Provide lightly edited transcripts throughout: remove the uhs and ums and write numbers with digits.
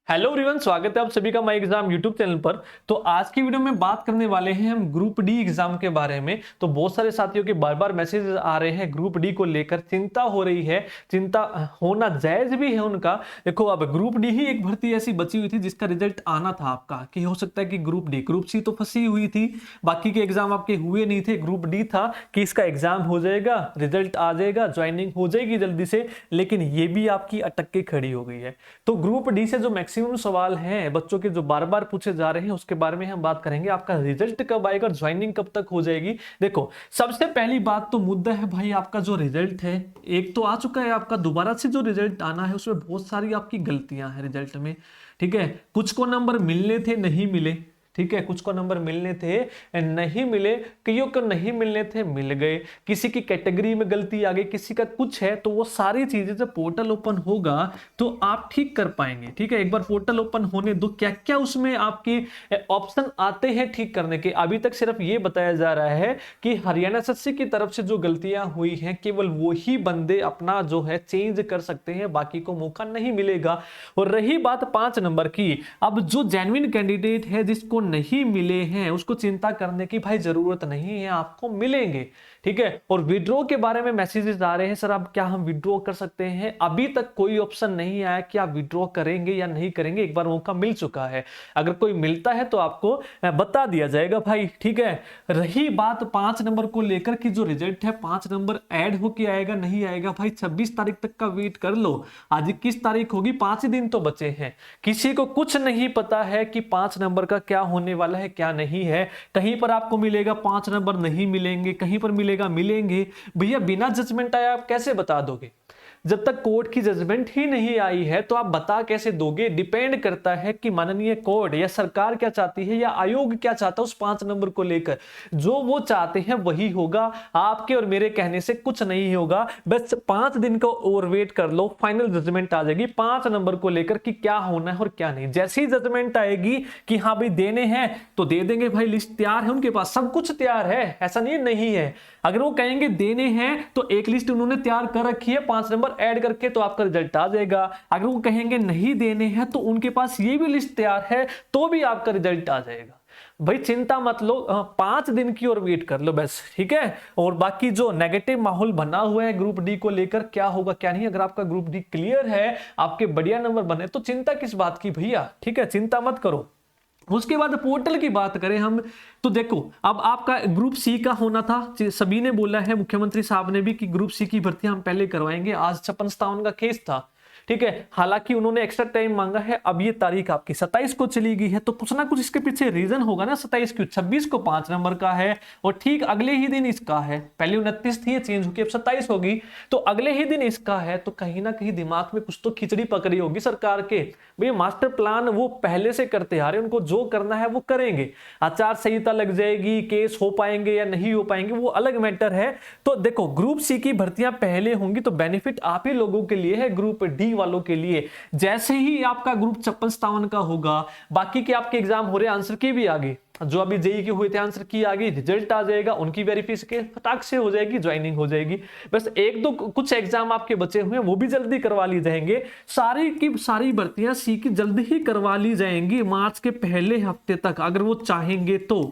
Hello everyone, स्वागत है आप सभी का माई एग्जाम यूट्यूब चैनल पर। तो आज की वीडियो में बात करने वाले हैं हम ग्रुप डी एग्जाम के बारे में। तो बहुत सारे साथियों के बार बार मैसेजेस आ रहे हैं, ग्रुप डी को लेकर चिंता हो रही है। चिंता होना जायज भी है उनका। देखो, अब ग्रुप डी ही एक भर्ती ऐसी बची हुई थी जिसका रिजल्ट आना था आपका, कि हो सकता है कि ग्रुप डी, ग्रुप सी तो फंसी हुई थी, बाकी के एग्जाम आपके हुए नहीं थे। ग्रुप डी था कि इसका एग्जाम हो जाएगा, रिजल्ट आ जाएगा, ज्वाइनिंग हो जाएगी जल्दी से, लेकिन ये भी आपकी अटक के खड़ी हो गई है। तो ग्रुप डी से जो मैक्सिमम सवाल हैं बच्चों के, जो बार बार पूछे जा रहे हैं, उसके बारे में हम बात करेंगे। आपका रिजल्ट कब आएगा, ज्वाइनिंग कब तक हो जाएगी। देखो, सबसे पहली बात तो मुद्दा है भाई, आपका जो रिजल्ट है एक तो आ चुका है, आपका दोबारा से जो रिजल्ट आना है उसमें बहुत सारी आपकी गलतियां हैं रिजल्ट में। ठीक है, कुछ को नंबर मिलने थे, नहीं मिले। ठीक है, कुछ को नंबर मिलने थे, नहीं मिले। कईयों को नहीं मिलने थे, मिल गए। किसी की कैटेगरी में गलती आ गई, किसी का कुछ है। तो वो सारी चीजें जब पोर्टल ओपन होगा तो आप ठीक कर पाएंगे। ठीक है, एक बार पोर्टल ओपन होने दो, क्या क्या उसमें आपके ऑप्शन आते हैं ठीक करने के। अभी तक सिर्फ ये बताया जा रहा है कि हरियाणा एसएससी की तरफ से जो गलतियां हुई हैं केवल वो ही बंदे अपना जो है चेंज कर सकते हैं, बाकी को मौका नहीं मिलेगा। और रही बात 5 नंबर की, अब जो जेन्युइन कैंडिडेट है जिसको नहीं मिले हैं उसको चिंता करने की भाई जरूरत नहीं है, आपको मिलेंगे। ठीक है, और विड्रॉ के बारे में मैसेजेस आ रहे हैं, सर अब क्या हम विड्रॉ कर सकते हैं। अभी तक कोई ऑप्शन नहीं आया कि आप विड्रॉ करेंगे या नहीं करेंगे। एक बार मौका मिल चुका है, अगर कोई मिलता है तो आपको बता दिया जाएगा भाई। ठीक है, रही बात 5 नंबर को लेकर कि जो रिजल्ट है 5 नंबर ऐड होके आएगा नहीं आएगा, भाई 26 तारीख तक का वेट कर लो। आज 21 तारीख होगी, 5 दिन तो बचे हैं। किसी को कुछ नहीं पता है कि 5 नंबर का क्या होने वाला है, क्या नहीं है। कहीं पर आपको मिलेगा 5 नंबर नहीं मिलेंगे, कहीं पर मिलेगा मिलेंगे। भैया बिना जजमेंट आया आप कैसे बता दोगे? जब तक कोर्ट की जजमेंट ही नहीं आई है तो आप बता कैसे दोगे? डिपेंड करता है कि माननीय कोर्ट या सरकार क्या चाहती है या आयोग क्या चाहता है उस 5 नंबर को लेकर। जो वो चाहते हैं वही होगा, आपके और मेरे कहने से कुछ नहीं होगा। बस 5 दिन का और वेट कर लो, फाइनल जजमेंट आ जाएगी 5 नंबर को लेकर कि क्या होना है और क्या नहीं। जैसी जजमेंट आएगी कि हाँ भाई देने हैं तो दे देंगे भाई, लिस्ट तैयार है उनके पास, सब कुछ तैयार है, ऐसा नहीं है। अगर वो कहेंगे देने हैं तो एक लिस्ट उन्होंने तैयार कर रखी है 5 नंबर ऐड करके, तो आपका रिजल्ट आ जाएगा। अगर वो कहेंगे नहीं देने हैं तो उनके पास ये भी लिस्ट तैयार है, तो भी आपका रिजल्ट आ जाएगा। भाई चिंता मत लो, 5 दिन की और वेट कर लो बस। ठीक है, और बाकी जो नेगेटिव माहौल बना हुआ है ग्रुप डी को लेकर, क्या होगा क्या नहीं, अगर आपका ग्रुप डी क्लियर है, आपके बढ़िया नंबर बने, तो चिंता किस बात की भैया। ठीक है, चिंता मत करो। उसके बाद पोर्टल की बात करें हम, तो देखो अब आपका ग्रुप सी का होना था, सभी ने बोला है, मुख्यमंत्री साहब ने भी, कि ग्रुप सी की भर्ती हम पहले करवाएंगे। आज 56-57 का केस था। ठीक है, हालांकि उन्होंने एक्स्ट्रा टाइम मांगा है। अब ये तारीख आपकी 27 को चली गई है, तो कुछ ना कुछ इसके पीछे रीजन होगा ना। 27 क्यों, 26 को 5 नंबर का है और ठीक अगले ही दिन इसका है। पहले 29 थी, चेंज होगी, अब 27 होगी, तो अगले ही दिन इसका है। तो कहीं ना कहीं दिमाग में कुछ तो खिचड़ी पकड़ी होगी सरकार के। भाई मास्टर प्लान वो पहले से करते आ रहे, उनको जो करना है वो करेंगे। आचार संहिता लग जाएगी, केस हो पाएंगे या नहीं हो पाएंगे वो अलग मैटर है। तो देखो, ग्रुप सी की भर्तियां पहले होंगी तो बेनिफिट आप ही लोगों के लिए है, ग्रुप डी वालों के लिए। जैसे ही आपका ग्रुप 56-57 का होगा, बाकी के आपके एग्जाम हो रहे, आंसर की भी आगे, जो अभी जेई के हुए थे आंसर की आगे, रिजल्ट आ जाएगा, उनकी वेरिफिकेशन फटाक से हो जाएगी, ज्वाइनिंग हो जाएगी। बस एक दो कुछ एग्जाम आपके बचे हुए हैं वो भी जल्दी करवा ली जाएंगे। सारी की सारी भर्तियां सी की जल्दी ही करवा ली जाएंगी मार्च के पहले हफ्ते तक, अगर वो चाहेंगे तो।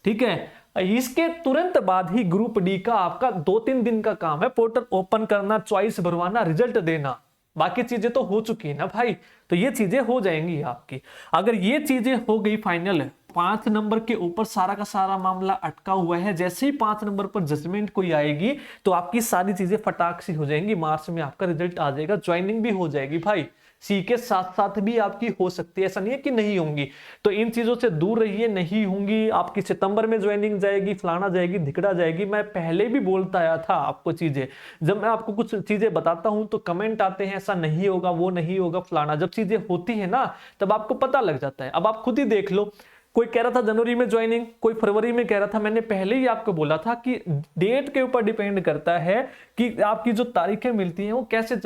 ठीक है, इसके तुरंत बाद ही ग्रुप डी का आपका 2-3 दिन का काम है, पोर्टल ओपन करना, चॉइस भरवाना, रिजल्ट देना। बाकी चीजें तो हो चुकी है ना भाई, तो ये चीजें हो जाएंगी आपकी। अगर ये चीजें हो गई फाइनल, 5 नंबर के ऊपर सारा का सारा मामला अटका हुआ है। जैसे ही 5 नंबर पर जजमेंट कोई आएगी तो आपकी सारी चीजें फटाक से हो जाएंगी, मार्च में आपका रिजल्ट आ जाएगा, ज्वाइनिंग भी हो जाएगी भाई। सी के साथ साथ भी आपकी हो सकती है, ऐसा नहीं है कि नहीं होंगी। तो इन चीजों से दूर रहिए, नहीं होंगी आपकी। सितंबर में ज्वाइनिंग जाएगी, फलाना जाएगी, धिकड़ा जाएगी। मैं पहले भी बोलता आया था आपको चीजें, जब मैं आपको कुछ चीजें बताता हूं तो कमेंट आते हैं ऐसा नहीं होगा, वो नहीं होगा, फलाना। जब चीजें होती है ना तब आपको पता लग जाता है। अब आप खुद ही देख लो, कोई कह रहा था जनवरी में ज्वाइनिंग, कोई फरवरी में कह रहा था। मैंने पहले ही आपको बोला था कि डेट के ऊपर डिपेंड करता है कि आपकी जो तारीखें मिलती हैं वो कैसे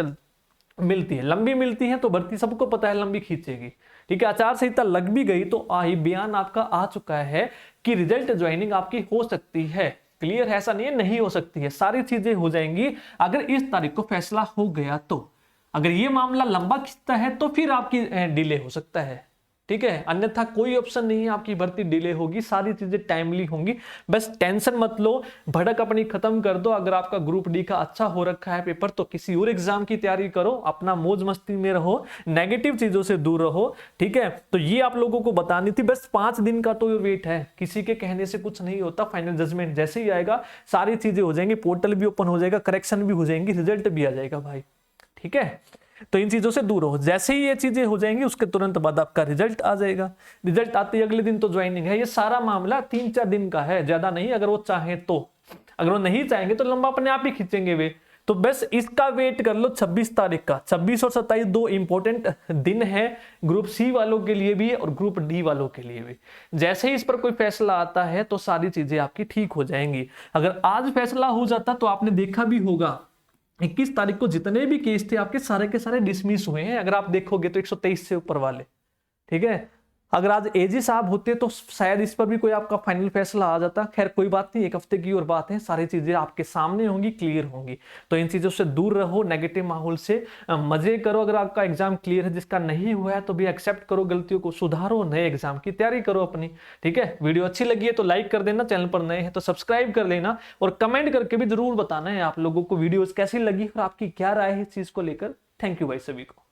मिलती है। लंबी मिलती है तो भर्ती सबको पता है लंबी खींचेगी। ठीक है, आचार संहिता लग भी गई तो बयान आपका आ चुका है कि रिजल्ट ज्वाइनिंग आपकी हो सकती है। क्लियर है, ऐसा नहीं है नहीं हो सकती है, सारी चीजें हो जाएंगी अगर इस तारीख को फैसला हो गया तो। अगर ये मामला लंबा खिंचता है तो फिर आपकी डिले हो सकता है, ठीक है। अन्यथा कोई ऑप्शन नहीं है आपकी भर्ती डिले होगी, सारी चीजें टाइमली होंगी। बस टेंशन मत लो, भड़क अपनी खत्म कर दो। अगर आपका ग्रुप डी का अच्छा हो रखा है पेपर तो किसी और एग्जाम की तैयारी करो, अपना मौज मस्ती में रहो, नेगेटिव चीजों से दूर रहो, ठीक है। तो ये आप लोगों को बतानी थी। बस 5 दिन का तो वेट है, किसी के कहने से कुछ नहीं होता। फाइनल जजमेंट जैसे ही आएगा सारी चीजें हो जाएंगी, पोर्टल भी ओपन हो जाएगा, करेक्शन भी हो जाएंगी, रिजल्ट भी आ जाएगा भाई, ठीक है। तो इन चीजों से दूर हो, जैसे ही ये चीजें हो जाएंगी उसके तुरंत बाद आपका रिजल्ट आ जाएगा। रिजल्ट आते ही अगले दिन तो ज्वाइनिंग है। ये सारा मामला 3-4 दिन का है, ज्यादा नहीं, अगर वो चाहे तो। अगर वो नहीं चाहेंगे तो लंबा अपने आप ही खींचेंगे वे। तो बस इसका वेट कर लो 26 तारीख का। 26 और 27 2 इंपॉर्टेंट दिन है ग्रुप सी वालों के लिए भी और ग्रुप डी वालों के लिए भी। जैसे ही इस पर कोई फैसला आता है तो सारी चीजें आपकी ठीक हो जाएंगी। अगर आज फैसला हो जाता तो आपने देखा भी होगा 21 तारीख को जितने भी केस थे आपके सारे के सारे डिसमिस हुए हैं। अगर आप देखोगे तो 123 से ऊपर वाले, ठीक है। अगर आज एजी साहब होते तो शायद इस पर भी कोई आपका फाइनल फैसला आ जाता। खैर कोई बात नहीं, एक हफ्ते की और बात है, सारी चीजें आपके सामने होंगी, क्लियर होंगी। तो इन चीजों से दूर रहो, नेगेटिव माहौल से मजे करो। अगर आपका एग्जाम क्लियर है, जिसका नहीं हुआ है तो भी एक्सेप्ट करो, गलतियों को सुधारो, नए एग्जाम की तैयारी करो अपनी, ठीक है। वीडियो अच्छी लगी है तो लाइक कर देना, चैनल पर नए हैं तो सब्सक्राइब कर लेना, और कमेंट करके भी जरूर बताना है आप लोगों को वीडियोज कैसी लगी और आपकी क्या राय है इस चीज को लेकर। थैंक यू भाई सभी को।